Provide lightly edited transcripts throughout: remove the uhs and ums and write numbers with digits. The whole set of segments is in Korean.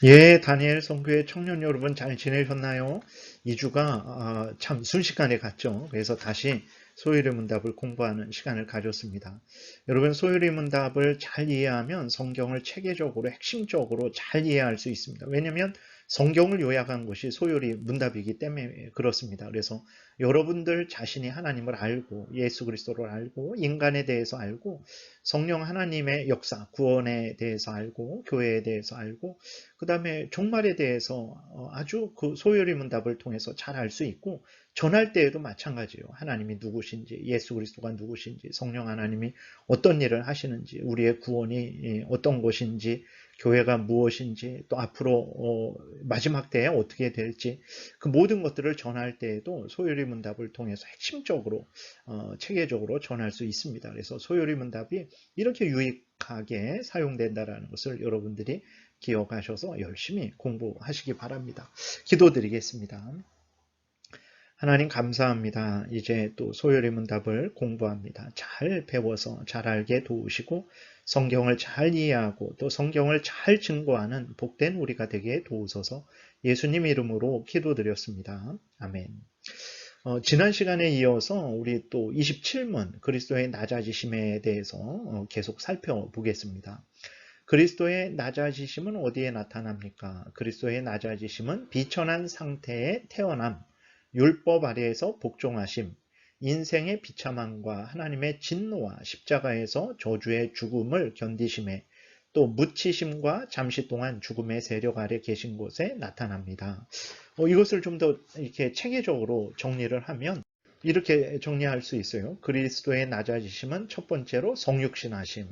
예, 다니엘 선교회 청년 여러분 잘 지내셨나요? 2주가 참 순식간에 갔죠. 그래서 다시 소요리 문답을 공부하는 시간을 가졌습니다. 여러분, 소요리 문답을 잘 이해하면 성경을 체계적으로, 핵심적으로 잘 이해할 수 있습니다. 왜냐하면 성경을 요약한 것이 소요리 문답이기 때문에 그렇습니다. 그래서 여러분들 자신이 하나님을 알고 예수 그리스도를 알고 인간에 대해서 알고 성령 하나님의 역사, 구원에 대해서 알고 교회에 대해서 알고 그 다음에 종말에 대해서 아주 그 소요리 문답을 통해서 잘 알 수 있고 전할 때에도 마찬가지예요. 하나님이 누구신지, 예수 그리스도가 누구신지, 성령 하나님이 어떤 일을 하시는지, 우리의 구원이 어떤 것인지, 교회가 무엇인지, 또 앞으로 마지막 때에 어떻게 될지 그 모든 것들을 전할 때에도 소요리 문답을 통해서 핵심적으로 체계적으로 전할 수 있습니다. 그래서 소요리 문답이 이렇게 유익하게 사용된다는 것을 여러분들이 기억하셔서 열심히 공부하시기 바랍니다. 기도드리겠습니다. 하나님 감사합니다. 이제 또 소요리 문답을 공부합니다. 잘 배워서 잘 알게 도우시고 성경을 잘 이해하고 또 성경을 잘 증거하는 복된 우리가 되게 도우소서 예수님 이름으로 기도드렸습니다. 아멘. 지난 시간에 이어서 우리 또 27문 그리스도의 낮아지심에 대해서 계속 살펴보겠습니다. 그리스도의 낮아지심은 어디에 나타납니까? 그리스도의 낮아지심은 비천한 상태의 태어남, 율법 아래에서 복종하심, 인생의 비참함과 하나님의 진노와 십자가에서 저주의 죽음을 견디심에 또 묻히심과 잠시 동안 죽음의 세력 아래 계신 곳에 나타납니다. 이것을 좀 더 이렇게 체계적으로 정리를 하면 이렇게 정리할 수 있어요. 그리스도의 낮아지심은 첫 번째로 성육신하심,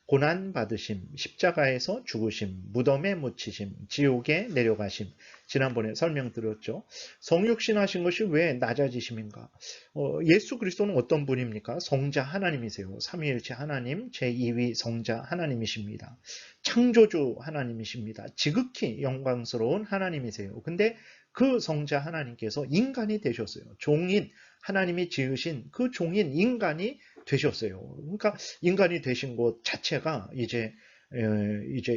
고난받으심, 십자가에서 죽으심, 무덤에 묻히심, 지옥에 내려가심. 지난번에 설명드렸죠. 성육신하신 것이 왜 낮아지심인가? 예수 그리스도는 어떤 분입니까? 성자 하나님이세요. 삼위일체 하나님, 제2위 성자 하나님이십니다. 창조주 하나님이십니다. 지극히 영광스러운 하나님이세요. 근데 그 성자 하나님께서 인간이 되셨어요. 종인 하나님이 지으신 그 종인 인간이 되셨어요. 그러니까 인간이 되신 것 자체가 이제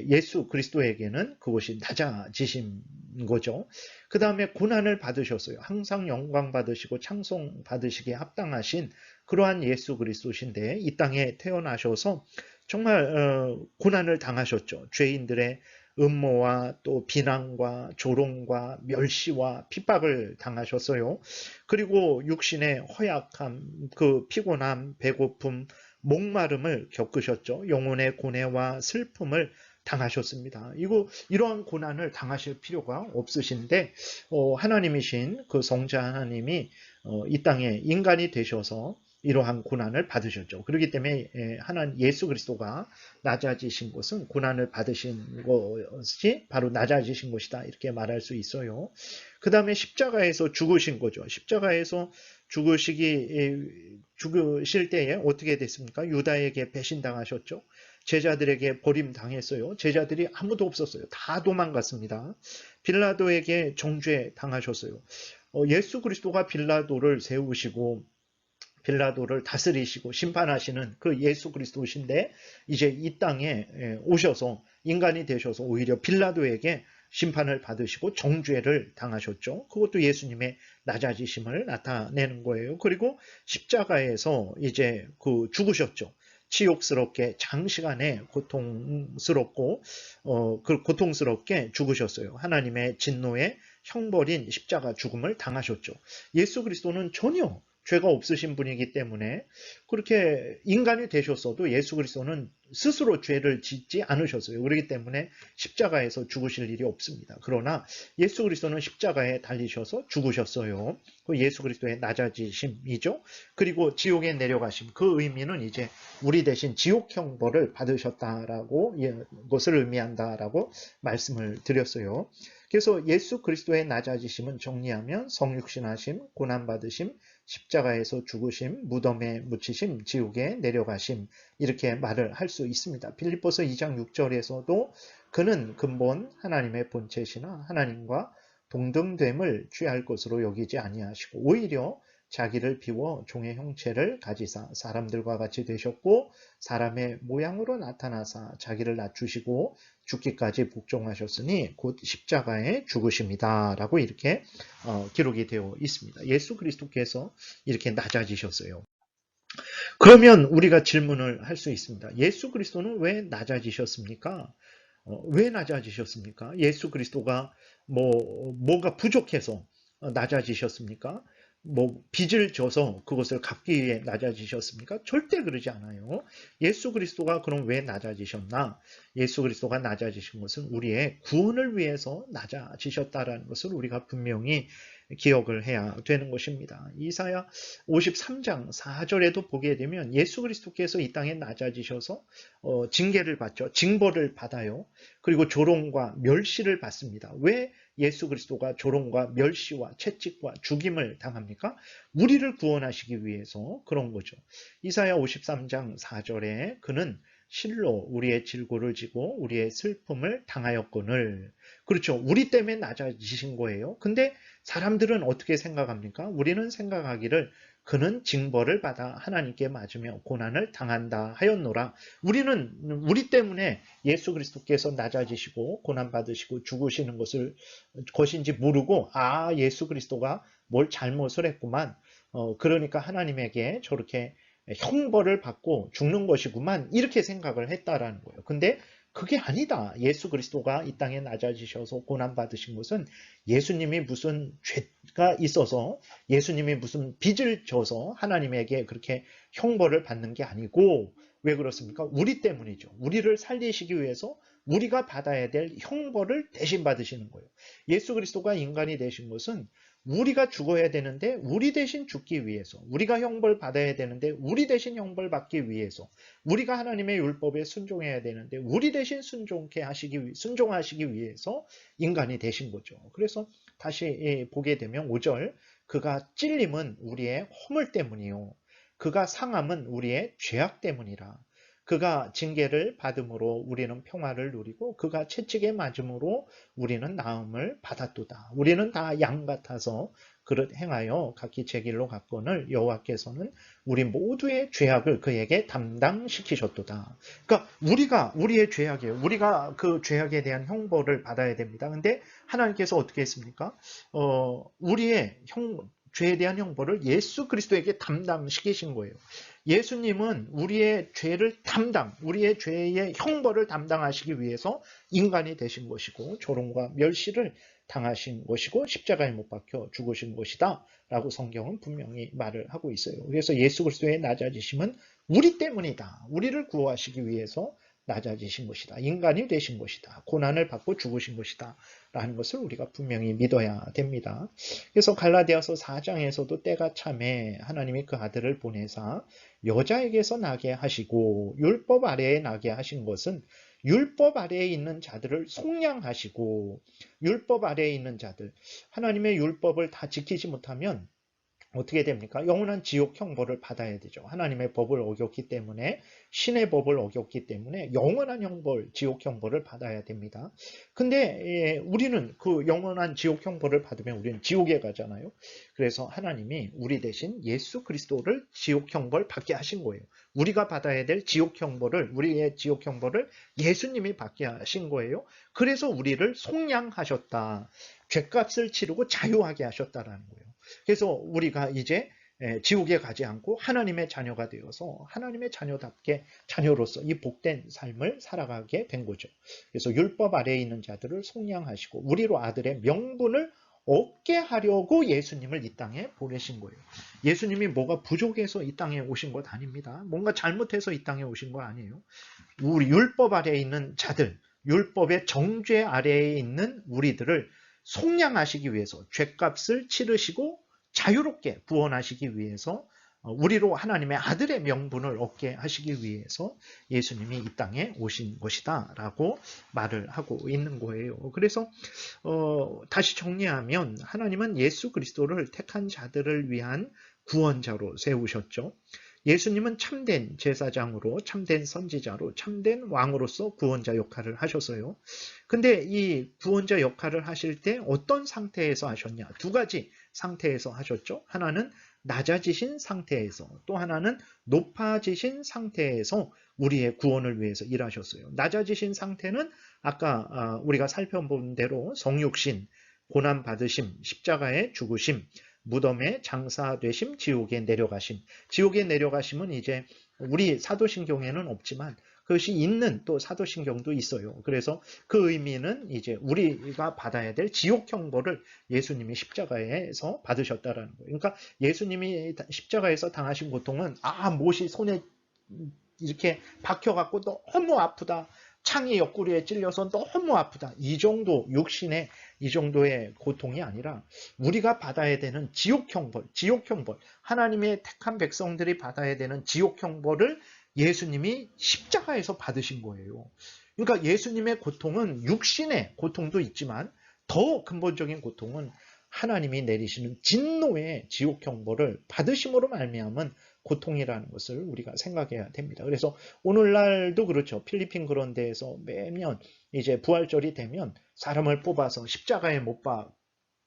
예수 그리스도에게는 그것이 낮아지신 거죠. 그 다음에 고난을 받으셨어요. 항상 영광 받으시고 찬송 받으시기에 합당하신 그러한 예수 그리스도신데 이 땅에 태어나셔서 정말 고난을 당하셨죠. 죄인들의 음모와 또 비난과 조롱과 멸시와 핍박을 당하셨어요. 그리고 육신의 허약함, 그 피곤함, 배고픔, 목마름을 겪으셨죠. 영혼의 고뇌와 슬픔을 당하셨습니다. 이러한 고난을 당하실 필요가 없으신데 하나님이신 그 성자 하나님이 이 땅에 인간이 되셔서 이러한 고난을 받으셨죠. 그렇기 때문에 하나님 예수 그리스도가 낮아지신 것은 고난을 받으신 것이 바로 낮아지신 것이다. 이렇게 말할 수 있어요. 그 다음에 십자가에서 죽으신 거죠. 십자가에서 죽으실 때에 어떻게 됐습니까? 유다에게 배신당하셨죠. 제자들에게 버림당했어요. 제자들이 아무도 없었어요. 다 도망갔습니다. 빌라도에게 정죄 당하셨어요. 예수 그리스도가 빌라도를 세우시고 빌라도를 다스리시고 심판하시는 그 예수 그리스도신데 이제 이 땅에 오셔서 인간이 되셔서 오히려 빌라도에게 심판을 받으시고 정죄를 당하셨죠. 그것도 예수님의 낮아지심을 나타내는 거예요. 그리고 십자가에서 이제 그 죽으셨죠. 치욕스럽게 장시간에 고통스럽고 그 고통스럽게 죽으셨어요. 하나님의 진노의 형벌인 십자가 죽음을 당하셨죠. 예수 그리스도는 전혀 죄가 없으신 분이기 때문에 그렇게 인간이 되셨어도 예수 그리스도는 스스로 죄를 짓지 않으셨어요. 그렇기 때문에 십자가에서 죽으실 일이 없습니다. 그러나 예수 그리스도는 십자가에 달리셔서 죽으셨어요. 그 예수 그리스도의 낮아지심이죠. 그리고 지옥에 내려가심. 그 의미는 이제 우리 대신 지옥 형벌을 받으셨다라고 것을 의미한다라고 말씀을 드렸어요. 그래서 예수 그리스도의 낮아지심은 정리하면 성육신하심, 고난받으심, 십자가에서 죽으심, 무덤에 묻히심, 지옥에 내려가심 이렇게 말을 할 수 있습니다. 빌립보서 2장 6절에서도 그는 근본 하나님의 본체시나 하나님과 동등됨을 취할 것으로 여기지 아니하시고 오히려 자기를 비워 종의 형체를 가지사 사람들과 같이 되셨고 사람의 모양으로 나타나사 자기를 낮추시고 죽기까지 복종하셨으니 곧 십자가에 죽으십니다. 라고 이렇게 기록이 되어 있습니다. 예수 그리스도께서 이렇게 낮아지셨어요. 그러면 우리가 질문을 할 수 있습니다. 예수 그리스도는 왜 낮아지셨습니까? 왜 낮아지셨습니까? 예수 그리스도가 뭐가 부족해서 낮아지셨습니까? 빚을 져서 그것을 갚기 위해 낮아지셨습니까? 절대 그러지 않아요. 예수 그리스도가 그럼 왜 낮아지셨나? 예수 그리스도가 낮아지신 것은 우리의 구원을 위해서 낮아지셨다라는 것을 우리가 분명히 기억을 해야 되는 것입니다. 이사야 53장 4절에도 보게 되면 예수 그리스도께서 이 땅에 낮아지셔서 징계를 받죠. 징벌을 받아요. 그리고 조롱과 멸시를 받습니다. 왜 예수 그리스도가 조롱과 멸시와 채찍과 죽임을 당합니까? 우리를 구원하시기 위해서 그런 거죠. 이사야 53장 4절에 그는 실로 우리의 질고를 지고 우리의 슬픔을 당하였거늘. 그렇죠. 우리 때문에 낮아지신 거예요. 근데 사람들은 어떻게 생각합니까? 우리는 생각하기를 그는 징벌을 받아 하나님께 맞으며 고난을 당한다 하였노라. 우리는 우리 때문에 예수 그리스도께서 낮아지시고 고난받으시고 죽으시는 것인지 모르고 예수 그리스도가 뭘 잘못을 했구만. 그러니까 하나님에게 저렇게 형벌을 받고 죽는 것이구만. 이렇게 생각을 했다라는 거예요. 근데 그게 아니다. 예수 그리스도가 이 땅에 낮아지셔서 고난받으신 것은 예수님이 무슨 죄가 있어서 예수님이 무슨 빚을 져서 하나님에게 그렇게 형벌을 받는 게 아니고 왜 그렇습니까? 우리 때문이죠. 우리를 살리시기 위해서 우리가 받아야 될 형벌을 대신 받으시는 거예요. 예수 그리스도가 인간이 되신 것은 우리가 죽어야 되는데 우리 대신 죽기 위해서, 우리가 형벌 받아야 되는데 우리 대신 형벌 받기 위해서, 우리가 하나님의 율법에 순종해야 되는데 우리 대신 순종하시기 위해서 인간이 되신 거죠. 그래서 다시 보게 되면 5절, 그가 찔림은 우리의 허물 때문이요 그가 상함은 우리의 죄악 때문이라. 그가 징계를 받음으로 우리는 평화를 누리고 그가 채찍에 맞음으로 우리는 나음을 받았도다. 우리는 다 양 같아서 그릇 행하여 각기 제 길로 갔거늘 여호와께서는 우리 모두의 죄악을 그에게 담당시키셨도다. 그러니까 우리가 우리의 죄악이에요. 우리가 그 죄악에 대한 형벌을 받아야 됩니다. 근데 하나님께서 어떻게 했습니까? 우리의 죄에 대한 형벌을 예수 그리스도에게 담당시키신 거예요. 예수님은 우리의 죄를 우리의 죄의 형벌을 담당하시기 위해서 인간이 되신 것이고 조롱과 멸시를 당하신 것이고 십자가에 못 박혀 죽으신 것이다 라고 성경은 분명히 말을 하고 있어요. 그래서 예수 그리스도의 낮아지심은 우리 때문이다. 우리를 구하시기 위해서 낮아지신 것이다. 인간이 되신 것이다. 고난을 받고 죽으신 것이다. 라는 것을 우리가 분명히 믿어야 됩니다. 그래서 갈라디아서 4장에서도 때가 참에 하나님이 그 아들을 보내사 여자에게서 나게 하시고 율법 아래에 나게 하신 것은 율법 아래에 있는 자들을 속량하시고 율법 아래에 있는 자들, 하나님의 율법을 다 지키지 못하면 어떻게 됩니까? 영원한 지옥 형벌을 받아야 되죠. 하나님의 법을 어겼기 때문에, 신의 법을 어겼기 때문에 영원한 형벌, 지옥 형벌을 받아야 됩니다. 근데 우리는 그 영원한 지옥 형벌을 받으면 우리는 지옥에 가잖아요. 그래서 하나님이 우리 대신 예수 그리스도를 지옥 형벌 받게 하신 거예요. 우리가 받아야 될 지옥 형벌을, 우리의 지옥 형벌을 예수님이 받게 하신 거예요. 그래서 우리를 속량하셨다. 죄값을 치르고 자유하게 하셨다라는 거예요. 그래서 우리가 이제 지옥에 가지 않고 하나님의 자녀가 되어서 하나님의 자녀답게 자녀로서 이 복된 삶을 살아가게 된 거죠. 그래서 율법 아래에 있는 자들을 속량하시고 우리로 아들의 명분을 얻게 하려고 예수님을 이 땅에 보내신 거예요. 예수님이 뭐가 부족해서 이 땅에 오신 것 아닙니다. 뭔가 잘못해서 이 땅에 오신 거 아니에요. 우리 율법 아래에 있는 자들, 율법의 정죄 아래에 있는 우리들을 속량하시기 위해서 죄값을 치르시고 자유롭게 구원하시기 위해서 우리로 하나님의 아들의 명분을 얻게 하시기 위해서 예수님이 이 땅에 오신 것이다 라고 말을 하고 있는 거예요. 그래서 다시 정리하면 하나님은 예수 그리스도를 택한 자들을 위한 구원자로 세우셨죠. 예수님은 참된 제사장으로, 참된 선지자로, 참된 왕으로서 구원자 역할을 하셨어요. 근데 이 구원자 역할을 하실 때 어떤 상태에서 하셨냐? 두 가지 상태에서 하셨죠. 하나는 낮아지신 상태에서, 또 하나는 높아지신 상태에서 우리의 구원을 위해서 일하셨어요. 낮아지신 상태는 아까 우리가 살펴본 대로 성육신, 고난받으심, 십자가의 죽으심, 무덤에 장사되심, 지옥에 내려가심. 지옥에 내려가심은 이제 우리 사도신경에는 없지만 그것이 있는 또 사도신경도 있어요. 그래서 그 의미는 이제 우리가 받아야 될 지옥 형벌을 예수님이 십자가에서 받으셨다라는 거예요. 그러니까 예수님이 십자가에서 당하신 고통은 못이 손에 이렇게 박혀갖고 너무 아프다. 창이 옆구리에 찔려서 너무 아프다. 이 정도 육신의 이 정도의 고통이 아니라 우리가 받아야 되는 지옥 형벌, 하나님의 택한 백성들이 받아야 되는 지옥 형벌을 예수님이 십자가에서 받으신 거예요. 그러니까 예수님의 고통은 육신의 고통도 있지만 더 근본적인 고통은 하나님이 내리시는 진노의 지옥 형벌을 받으심으로 말미암은 고통이라는 것을 우리가 생각해야 됩니다. 그래서 오늘날도 그렇죠. 필리핀 그런 데에서 매년 이제 부활절이 되면 사람을 뽑아서 십자가에 못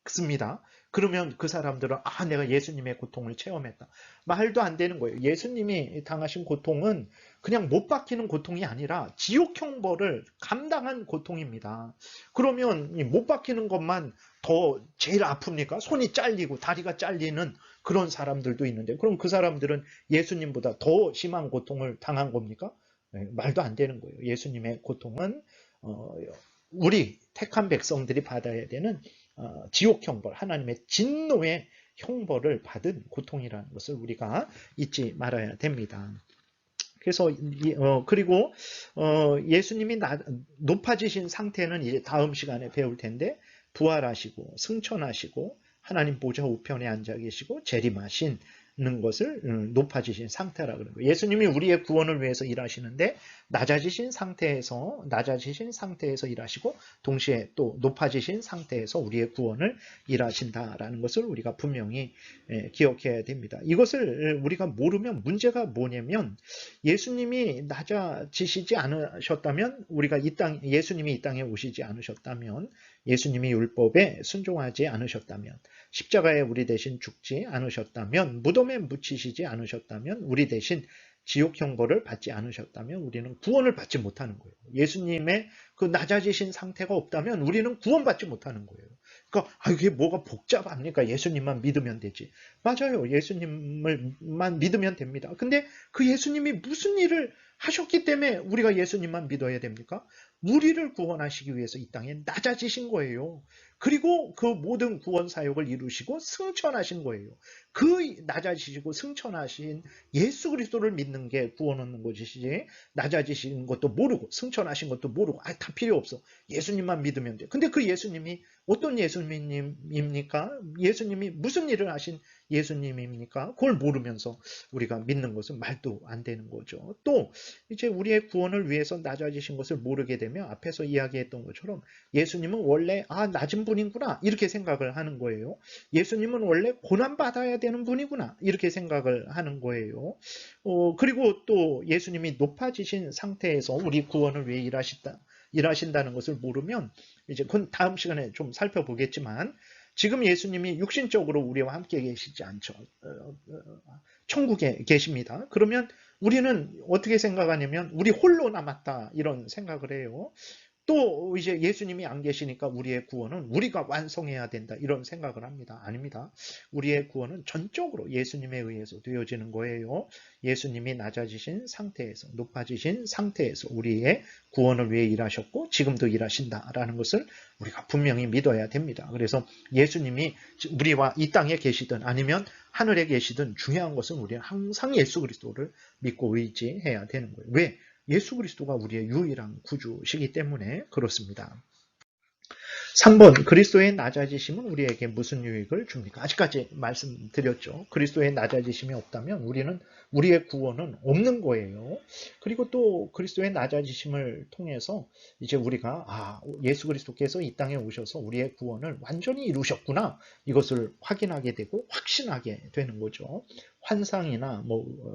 박습니다. 그러면 그 사람들은 내가 예수님의 고통을 체험했다. 말도 안 되는 거예요. 예수님이 당하신 고통은 그냥 못 박히는 고통이 아니라 지옥 형벌을 감당한 고통입니다. 그러면 못 박히는 것만 더 제일 아픕니까? 손이 잘리고 다리가 잘리는 그런 사람들도 있는데 그럼 그 사람들은 예수님보다 더 심한 고통을 당한 겁니까? 말도 안 되는 거예요. 예수님의 고통은 우리 택한 백성들이 받아야 되는 지옥 형벌, 하나님의 진노의 형벌을 받은 고통이라는 것을 우리가 잊지 말아야 됩니다. 그래서 그리고 예수님이 높아지신 상태는 이제 다음 시간에 배울 텐데 부활하시고 승천하시고 하나님 보좌 우편에 앉아 계시고 재림하시는 것을 높아지신 상태라 그런 거예요. 예수님이 우리의 구원을 위해서 일하시는데 낮아지신 상태에서 일하시고 동시에 또 높아지신 상태에서 우리의 구원을 일하신다라는 것을 우리가 분명히 기억해야 됩니다. 이것을 우리가 모르면 문제가 뭐냐면 예수님이 낮아지시지 않으셨다면 우리가 예수님이 이 땅에 오시지 않으셨다면 예수님이 율법에 순종하지 않으셨다면 십자가에 우리 대신 죽지 않으셨다면 무덤에 묻히시지 않으셨다면 우리 대신 지옥 형벌을 받지 않으셨다면 우리는 구원을 받지 못하는 거예요. 예수님의 그 낮아지신 상태가 없다면 우리는 구원받지 못하는 거예요. 그러니까 이게 뭐가 복잡합니까? 예수님만 믿으면 되지. 맞아요. 예수님만 믿으면 됩니다. 근데 그 예수님이 무슨 일을 하셨기 때문에 우리가 예수님만 믿어야 됩니까? 우리를 구원하시기 위해서 이 땅에 낮아지신 거예요. 그리고 그 모든 구원 사역을 이루시고 승천하신 거예요. 그 낮아지시고 승천하신 예수 그리스도를 믿는 게 구원 얻는 것이지 낮아지신 것도 모르고 승천하신 것도 모르고 다 필요 없어. 예수님만 믿으면 돼. 근데 그 예수님이 어떤 예수님입니까? 예수님이 무슨 일을 하신 예수님입니까? 그걸 모르면서 우리가 믿는 것은 말도 안 되는 거죠. 또 이제 우리의 구원을 위해서 낮아지신 것을 모르게 되면 앞에서 이야기했던 것처럼 예수님은 원래 낮은 분이구나 이렇게 생각을 하는 거예요. 예수님은 원래 고난받아야 되는 분이구나 이렇게 생각을 하는 거예요. 그리고 또 예수님이 높아지신 상태에서 우리 구원을 위해 일하신다는 것을 모르면 이제 그건 다음 시간에 좀 살펴보겠지만 지금 예수님이 육신적으로 우리와 함께 계시지 않죠. 천국에 계십니다. 그러면 우리는 어떻게 생각하냐면 우리 홀로 남았다 이런 생각을 해요. 또 이제 예수님이 안 계시니까 우리의 구원은 우리가 완성해야 된다 이런 생각을 합니다. 아닙니다. 우리의 구원은 전적으로 예수님에 의해서 되어지는 거예요. 예수님이 낮아지신 상태에서 높아지신 상태에서 우리의 구원을 위해 일하셨고 지금도 일하신다라는 것을 우리가 분명히 믿어야 됩니다. 그래서 예수님이 우리와 이 땅에 계시든 아니면 하늘에 계시든 중요한 것은 우리는 항상 예수 그리스도를 믿고 의지해야 되는 거예요. 왜? 예수 그리스도가 우리의 유일한 구주시기 때문에 그렇습니다. 3번 그리스도의 낮아지심은 우리에게 무슨 유익을 줍니까? 아직까지 말씀드렸죠. 그리스도의 낮아지심이 없다면 우리의 구원은 없는 거예요. 그리고 또 그리스도의 낮아지심을 통해서 이제 우리가 예수 그리스도께서 이 땅에 오셔서 우리의 구원을 완전히 이루셨구나 이것을 확인하게 되고 확신하게 되는 거죠. 환상이나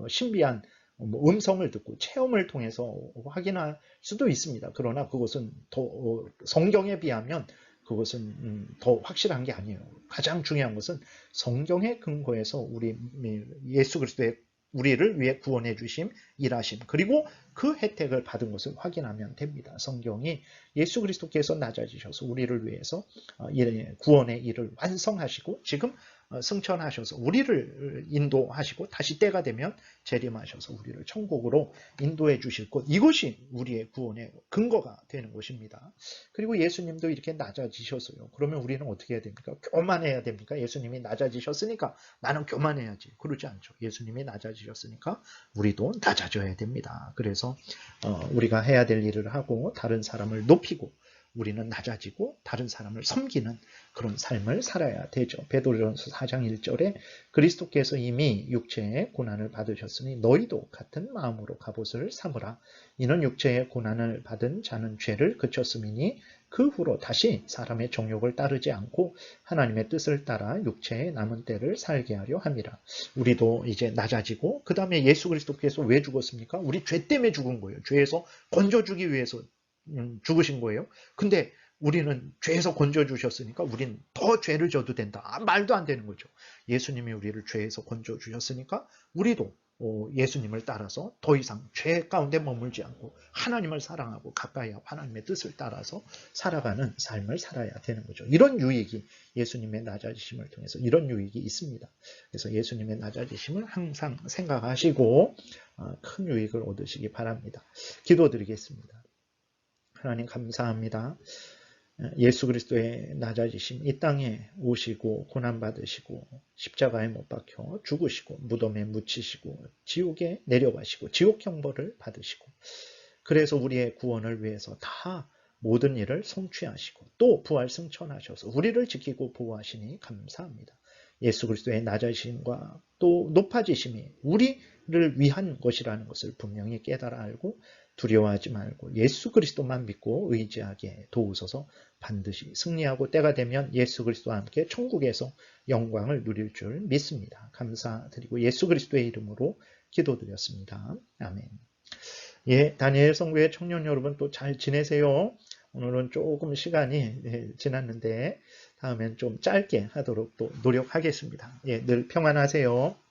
신비한 음성을 듣고 체험을 통해서 확인할 수도 있습니다. 그러나 그것은 더 성경에 비하면 그것은 더 확실한 게 아니에요. 가장 중요한 것은 성경의 근거에서 우리 예수 그리스도의 우리를 위해 구원해 주심, 일하심, 그리고 그 혜택을 받은 것을 확인하면 됩니다. 성경이 예수 그리스도께서 낮아지셔서 우리를 위해서 구원의 일을 완성하시고 지금 승천하셔서 우리를 인도하시고 다시 때가 되면 재림하셔서 우리를 천국으로 인도해 주실 것, 이것이 우리의 구원의 근거가 되는 것입니다. 그리고 예수님도 이렇게 낮아지셨어요. 그러면 우리는 어떻게 해야 됩니까? 교만해야 됩니까? 예수님이 낮아지셨으니까 나는 교만해야지. 그러지 않죠. 예수님이 낮아지셨으니까 우리도 낮아져야 됩니다. 그래서 우리가 해야 될 일을 하고 다른 사람을 높이고 우리는 낮아지고 다른 사람을 섬기는 그런 삶을 살아야 되죠. 베드로전서 4장 1절에 그리스도께서 이미 육체의 고난을 받으셨으니 너희도 같은 마음으로 갑옷을 삼으라. 이는 육체의 고난을 받은 자는 죄를 그쳤음이니 그 후로 다시 사람의 정욕을 따르지 않고 하나님의 뜻을 따라 육체의 남은 때를 살게 하려 함이라. 우리도 이제 낮아지고 그 다음에 예수 그리스도께서 왜 죽었습니까? 우리 죄 때문에 죽은 거예요. 죄에서 건져주기 위해서 죽으신 거예요. 근데 우리는 죄에서 건져주셨으니까 우린 더 죄를 져도 된다. 말도 안 되는 거죠. 예수님이 우리를 죄에서 건져주셨으니까 우리도 예수님을 따라서 더 이상 죄 가운데 머물지 않고 하나님을 사랑하고 가까이 하고 하나님의 뜻을 따라서 살아가는 삶을 살아야 되는 거죠. 이런 유익이 예수님의 낮아지심을 통해서 이런 유익이 있습니다. 그래서 예수님의 낮아지심을 항상 생각하시고 큰 유익을 얻으시기 바랍니다. 기도드리겠습니다. 하나님 감사합니다. 예수 그리스도의 낮아지심, 이 땅에 오시고 고난받으시고 십자가에 못 박혀 죽으시고 무덤에 묻히시고 지옥에 내려가시고 지옥 형벌을 받으시고 그래서 우리의 구원을 위해서 다 모든 일을 성취하시고 또 부활 승천하셔서 우리를 지키고 보호하시니 감사합니다. 예수 그리스도의 낮아지심과 또 높아지심이 우리를 위한 것이라는 것을 분명히 깨달아 알고 두려워하지 말고 예수 그리스도만 믿고 의지하게 도우소서. 반드시 승리하고 때가 되면 예수 그리스도와 함께 천국에서 영광을 누릴 줄 믿습니다. 감사드리고 예수 그리스도의 이름으로 기도드렸습니다. 아멘. 예, 다니엘 성교회 청년 여러분 또 잘 지내세요. 오늘은 조금 시간이 지났는데 다음엔 좀 짧게 하도록 또 노력하겠습니다. 예, 늘 평안하세요.